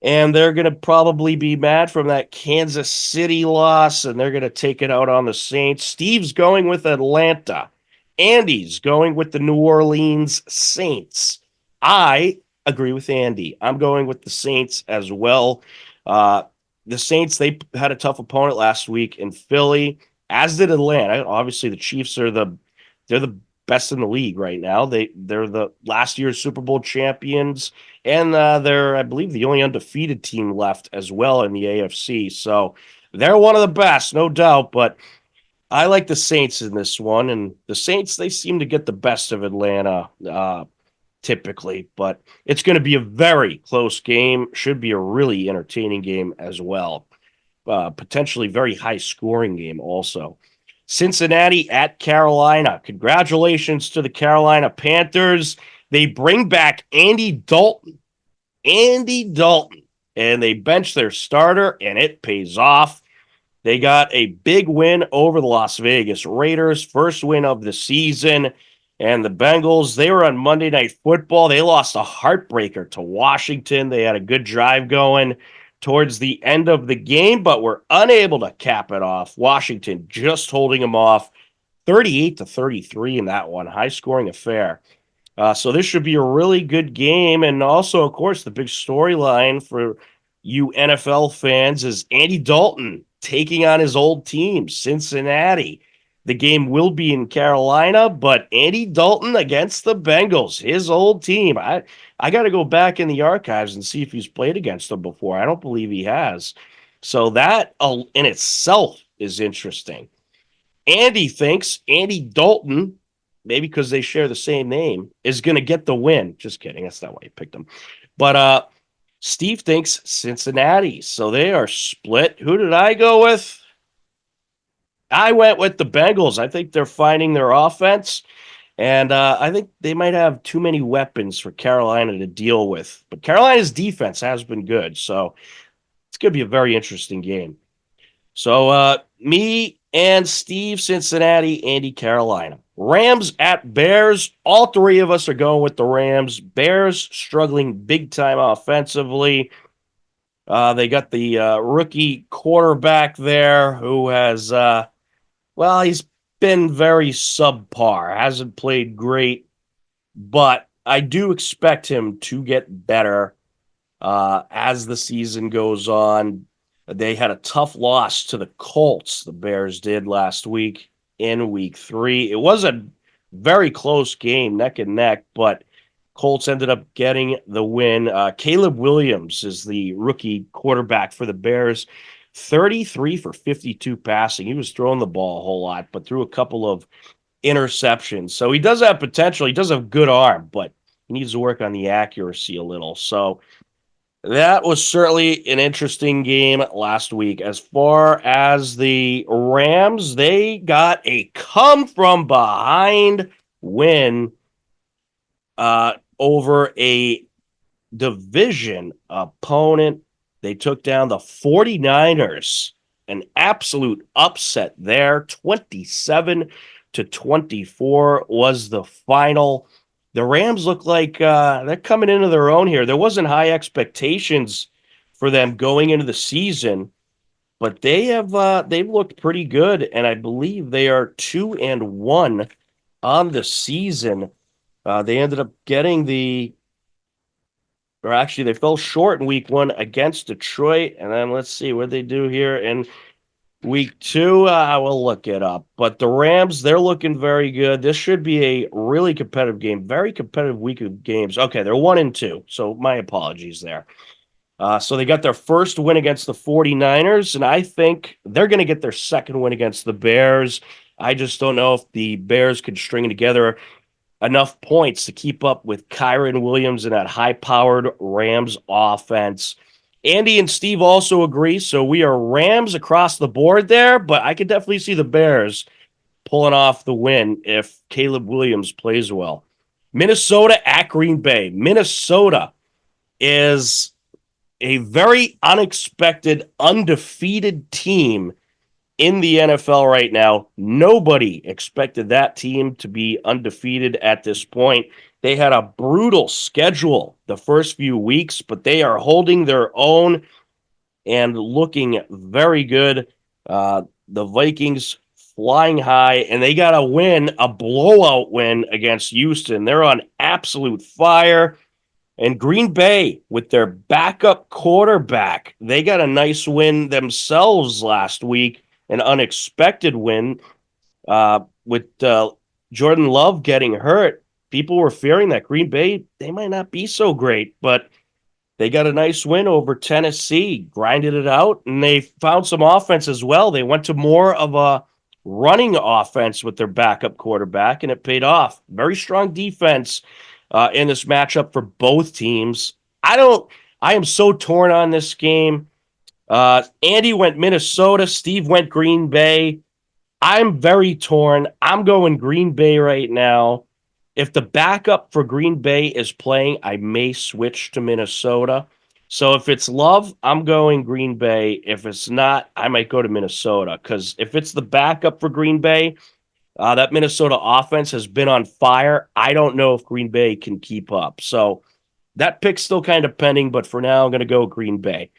and they're going to probably be mad from that Kansas City loss, and they're going to take it out on the Saints. Steve's going with Atlanta. Andy's going with the New Orleans Saints. I agree with Andy. I'm going with the Saints as well. The Saints, they had a tough opponent last week in Philly, as did Atlanta. Obviously, the Chiefs they're the best in the league right now. They're the last year's Super Bowl champions, and they're, I believe, the only undefeated team left as well in the AFC. So they're one of the best, no doubt, but I like the Saints in this one, and the Saints, they seem to get the best of Atlanta typically, but it's going to be a very close game. Should be a really entertaining game as well. Potentially very high-scoring game also. Cincinnati at Carolina. Congratulations to the Carolina Panthers. They bring back Andy Dalton. And they bench their starter, and it pays off. They got a big win over the Las Vegas Raiders, first win of the season. And the Bengals, they were on Monday Night Football. They lost a heartbreaker to Washington. They had a good drive going towards the end of the game, but were unable to cap it off. Washington just holding them off 38-33 in that one. High-scoring affair. So this should be a really good game. And also, of course, the big storyline for you NFL fans is Andy Dalton taking on his old team, Cincinnati. The game will be in Carolina, but Andy Dalton against the Bengals, his old team. I got to go back in the archives and see if he's played against them before. I don't believe he has. So that in itself is interesting. Andy thinks Andy Dalton, maybe because they share the same name, is going to get the win. Just kidding. That's not why you picked him. But Steve thinks Cincinnati. So they are split. Who did I go with? I went with the Bengals. I think they're finding their offense, and I think they might have too many weapons for Carolina to deal with. But Carolina's defense has been good, so it's going to be a very interesting game. So me and Steve, Cincinnati, Andy, Carolina. Rams at Bears. All three of us are going with the Rams. Bears struggling big time offensively. They got the rookie quarterback there who has, he's been very subpar. Hasn't played great, but I do expect him to get better as the season goes on. They had a tough loss to the Colts, the Bears did last week in week 3. It was a Very close game, neck and neck, but Colts ended up getting the win. Caleb Williams is the rookie quarterback for the Bears. 33 for 52 passing. He was throwing the ball a whole lot, but threw a couple of interceptions. So he does have potential. He does have good arm, but he needs to work on the accuracy a little. So that was certainly an interesting game last week. As far as the Rams, they got a come from behind win over a division opponent. They took down the 49ers, an absolute upset there. 27-24 was the final. The Rams look like they're coming into their own here. There wasn't high expectations for them going into the season, but they've looked pretty good, and I believe they are 2-1 on the season. They ended up getting they fell short in week 1 against Detroit, and then let's see what they do here in week 2. I will look it up, but the Rams, they're looking very good. This should be a really competitive game, very competitive week of games. Okay, they're 1-2, so my apologies there. So they got their first win against the 49ers, and I think they're going to get their second win against the Bears. I just don't know if the Bears could string together enough points to keep up with Kyron Williams and that high-powered Rams offense. Andy and Steve also agree, so we are Rams across the board there, but I could definitely see the Bears pulling off the win if Caleb Williams plays well. Minnesota at Green Bay. Minnesota is a very unexpected, undefeated team in the NFL right now. Nobody expected that team to be undefeated at this point. They had a brutal schedule the first few weeks, but they are holding their own and looking very good. The Vikings flying high, and they got a blowout win against Houston. They're on absolute fire. And Green Bay, with their backup quarterback, they got a nice win themselves last week, an unexpected win with Jordan Love getting hurt. People were fearing that Green Bay, they might not be so great, but they got a nice win over Tennessee, grinded it out, and they found some offense as well. They went to more of a running offense with their backup quarterback, and it paid off. Very strong defense in this matchup for both teams. I am so torn on this game. Andy went Minnesota. Steve went Green Bay. I'm very torn. I'm going Green Bay right now. If the backup for Green Bay is playing, I may switch to Minnesota. So if it's Love, I'm going Green Bay. If it's not, I might go to Minnesota. Because if it's the backup for Green Bay, that Minnesota offense has been on fire. I don't know if Green Bay can keep up. So that pick's still kind of pending, but for now, I'm going to go Green Bay.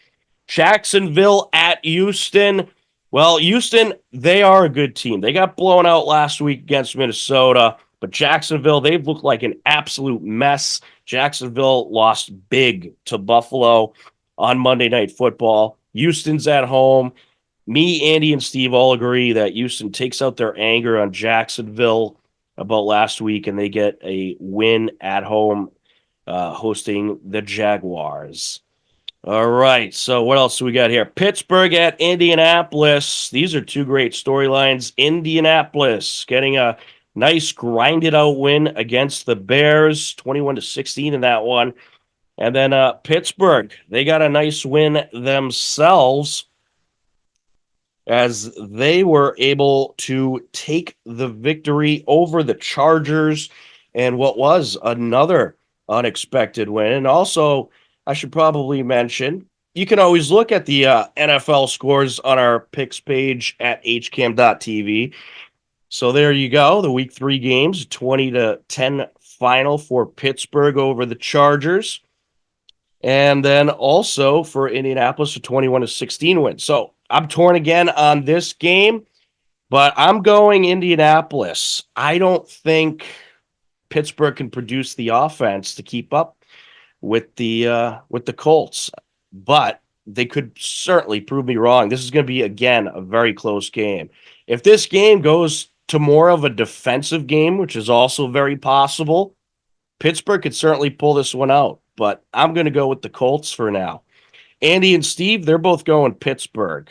Jacksonville at Houston. Well, Houston, they are a good team. They got blown out last week against Minnesota, but Jacksonville, they've looked like an absolute mess. Jacksonville lost big to Buffalo on Monday Night Football. Houston's at home. Me, Andy, and Steve all agree that Houston takes out their anger on Jacksonville about last week, and they get a win at home hosting the Jaguars. All right, so what else do we got here? Pittsburgh at Indianapolis. These are two great storylines. Indianapolis getting a nice grinded-out win against the Bears, 21-16 in that one. And then Pittsburgh, they got a nice win themselves as they were able to take the victory over the Chargers and what was another unexpected win. And also, I should probably mention, you can always look at the NFL scores on our picks page at hcam.tv. So there you go. The week 3 games, 20-10 final for Pittsburgh over the Chargers. And then also for Indianapolis, a 21-16 win. So I'm torn again on this game, but I'm going Indianapolis. I don't think Pittsburgh can produce the offense to keep up with the Colts, but they could certainly prove me wrong. This is going to be, again, a very close game. If this game goes to more of a defensive game, which is also very possible. Pittsburgh could certainly pull this one out, but I'm going to go with the Colts for now. Andy and Steve, they're both going Pittsburgh.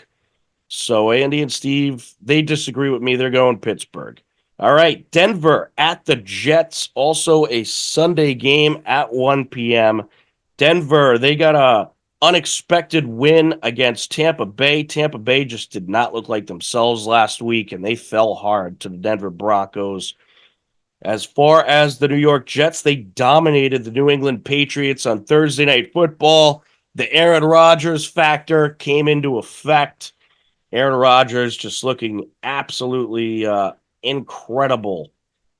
So Andy and Steve, they disagree with me. They're going Pittsburgh. All right, Denver at the Jets, also a Sunday game at 1 p.m. Denver, they got a unexpected win against Tampa Bay. Tampa Bay just did not look like themselves last week, and they fell hard to the Denver Broncos. As far as the New York Jets, they dominated the New England Patriots on Thursday Night Football. The Aaron Rodgers factor came into effect. Aaron Rodgers just looking absolutely incredible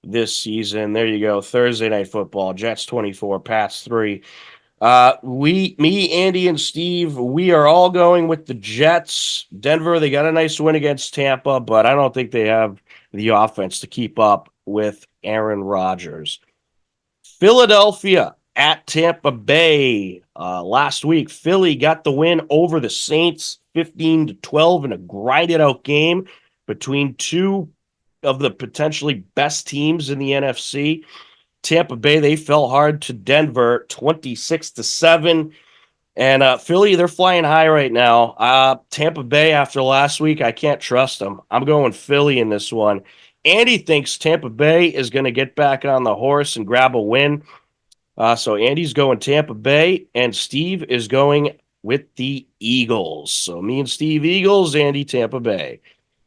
this season. There you go. Thursday Night Football. Jets 24, Pats 3. Me, Andy, and Steve, we are all going with the Jets. Denver, they got a nice win against Tampa, but I don't think they have the offense to keep up with Aaron Rodgers. Philadelphia at Tampa Bay. Last week, Philly got the win over the Saints 15-12 in a grinded out game between two of the potentially best teams in the NFC. Tampa Bay, they fell hard to Denver 26-7. And Philly, they're flying high right now. Tampa Bay, after last week, I can't trust them. I'm going Philly in this one. Andy thinks Tampa Bay is going to get back on the horse and grab a win. So Andy's going Tampa Bay, and Steve is going with the Eagles. So me and Steve Eagles, Andy Tampa Bay.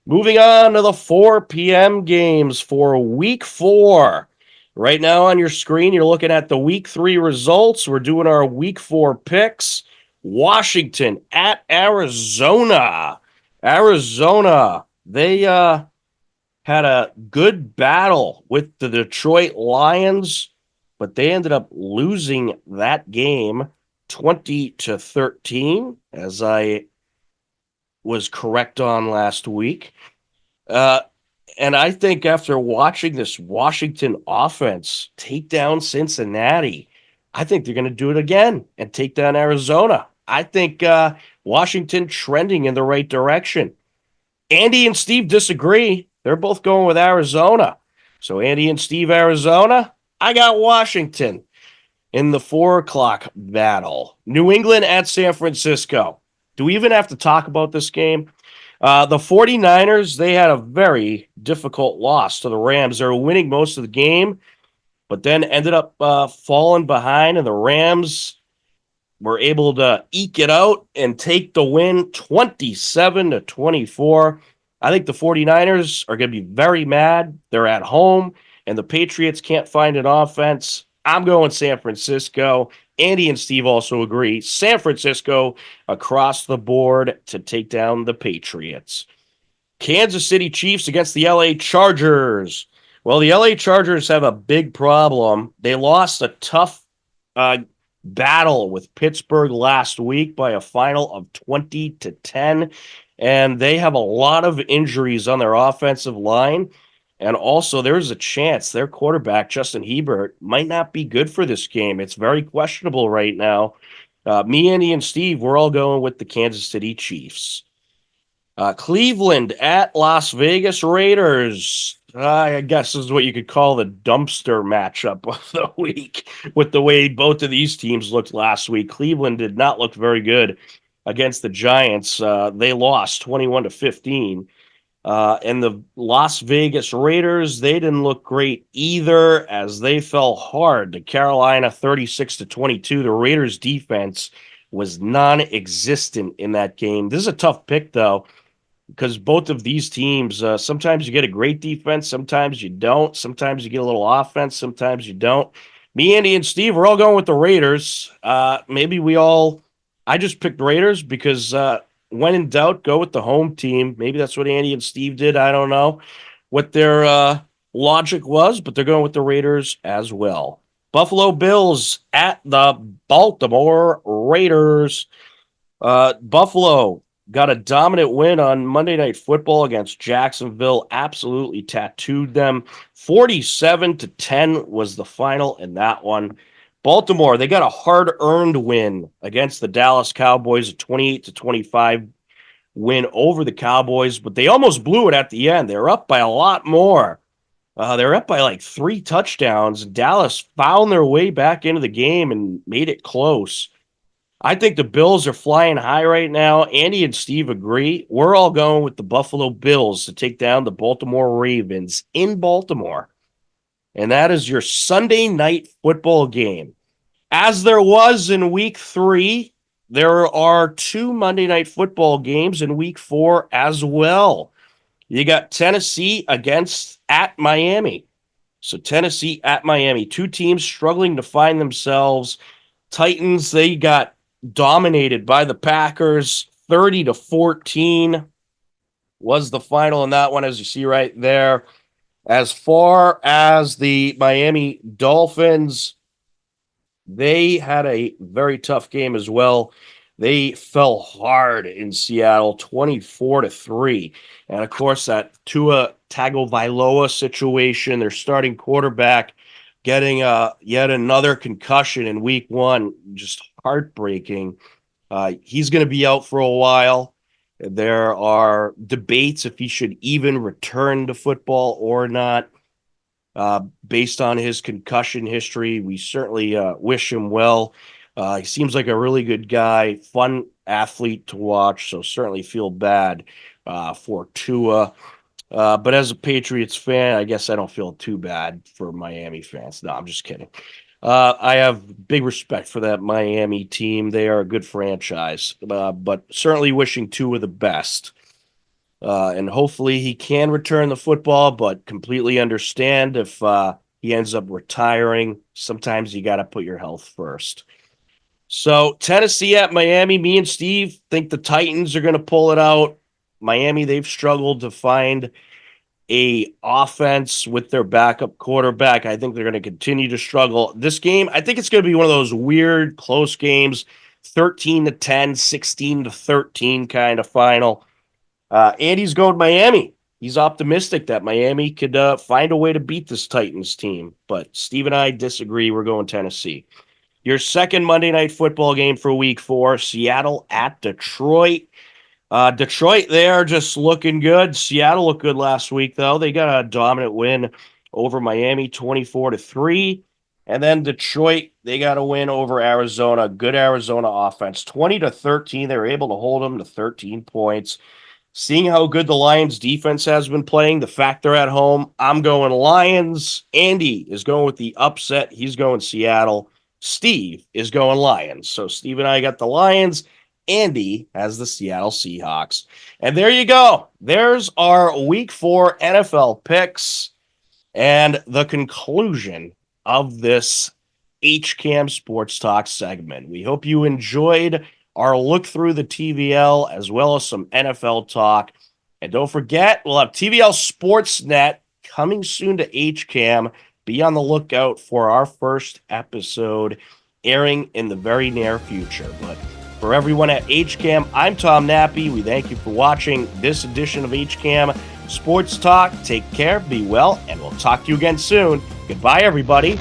Moving on to the 4 p.m. games for Week 4. Right now on your screen, you're looking at the Week 3 results. We're doing our Week 4 picks. Washington at Arizona. Arizona, they had a good battle with the Detroit Lions, but they ended up losing that game 20-13, as I was correct on last week. And I think after watching this Washington offense take down Cincinnati, I think they're going to do it again and take down Arizona. I think Washington trending in the right direction. Andy and Steve disagree. They're both going with Arizona. So Andy and Steve, Arizona. I got Washington in the 4 o'clock battle. New England at San Francisco. Do we even have to talk about this game? The 49ers, they had a very difficult loss to the Rams. They were winning most of the game, but then ended up falling behind, and the Rams were able to eke it out and take the win 27-24. I think the 49ers are going to be very mad. They're at home, and the Patriots can't find an offense. I'm going San Francisco. Andy and Steve also agree. San Francisco across the board to take down the Patriots. Kansas City Chiefs against the LA Chargers. Well, the LA Chargers have a big problem. They lost a tough battle with Pittsburgh last week by a final of 20-10. And they have a lot of injuries on their offensive line. And also, there's a chance their quarterback, Justin Herbert, might not be good for this game. It's very questionable right now. Me, Andy, and Steve, we're all going with the Kansas City Chiefs. Cleveland at Las Vegas Raiders. I guess this is what you could call the dumpster matchup of the week with the way both of these teams looked last week. Cleveland did not look very good against the Giants. They lost 21-15. And the Las Vegas Raiders, they didn't look great either as they fell hard to Carolina 36-22. The Raiders defense was non-existent in that game. This is a tough pick, though, because both of these teams, sometimes you get a great defense, sometimes you don't. Sometimes you get a little offense, sometimes you don't. Me, Andy, and Steve, we're all going with the Raiders. I just picked Raiders because when in doubt, go with the home team. Maybe that's what Andy and Steve did. I don't know what their logic was, but they're going with the Raiders as well. Buffalo Bills at the Baltimore Raiders. Buffalo got a dominant win on Monday Night Football against Jacksonville. Absolutely tattooed them. 47-10 was the final in that one. Baltimore, they got a hard-earned win against the Dallas Cowboys, a 28-25 win over the Cowboys, but they almost blew it at the end. They were up by a lot more. They're up by like 3 touchdowns. Dallas found their way back into the game and made it close. I think the Bills are flying high right now. Andy and Steve agree. We're all going with the Buffalo Bills to take down the Baltimore Ravens in Baltimore. And that is your Sunday night football game. As there was in week 3, there are 2 Monday night football games in week 4 as well. You got Tennessee at Miami. So Tennessee at Miami. 2 teams struggling to find themselves. Titans, they got dominated by the Packers. 30-14 was the final in that one, as you see right there. As far as the Miami Dolphins, they had a very tough game as well. They fell hard in Seattle, 24-3. And of course, that Tua Tagovailoa situation, their starting quarterback getting yet another concussion in week 1, just heartbreaking. He's going to be out for a while. There are debates if he should even return to football or not. Based on his concussion history, we certainly wish him well. He seems like a really good guy, fun athlete to watch, so certainly feel bad for Tua. But as a Patriots fan, I guess I don't feel too bad for Miami fans. No, I'm just kidding. I have big respect for that Miami team. They are a good franchise, but certainly wishing Tua the best. And hopefully he can return the football, but completely understand if he ends up retiring. Sometimes you got to put your health first. So Tennessee at Miami, me and Steve think the Titans are going to pull it out. Miami, they've struggled to find a offense with their backup quarterback. I think they're going to continue to struggle. This game, I think it's going to be one of those weird close games, 13-10, 16-13 kind of final. Andy's going Miami. He's optimistic that Miami could find a way to beat this Titans team. But Steve and I disagree. We're going Tennessee. Your second Monday night football game for week 4, Seattle at Detroit. Detroit, they are just looking good. Seattle looked good last week, though. They got a dominant win over Miami, 24-3. And then Detroit, they got a win over Arizona. Good Arizona offense, 20-13. They were able to hold them to 13 points. Seeing how good the Lions defense has been playing, the fact they're at home, I'm going Lions. Andy is going with the upset. He's going Seattle. Steve is going Lions. So Steve and I got the Lions. Andy has the Seattle Seahawks. And there you go. There's our week 4 NFL picks and the conclusion of this HCAM Sports Talk segment. We hope you enjoyed our look through the TVL as well as some NFL talk. And don't forget, we'll have TVL Sportsnet coming soon to HCAM. Be on the lookout for our first episode airing in the very near future. But for everyone at HCAM, I'm Tom Nappy. We thank you for watching this edition of HCAM Sports Talk. Take care, be well, and we'll talk to you again soon. Goodbye, everybody.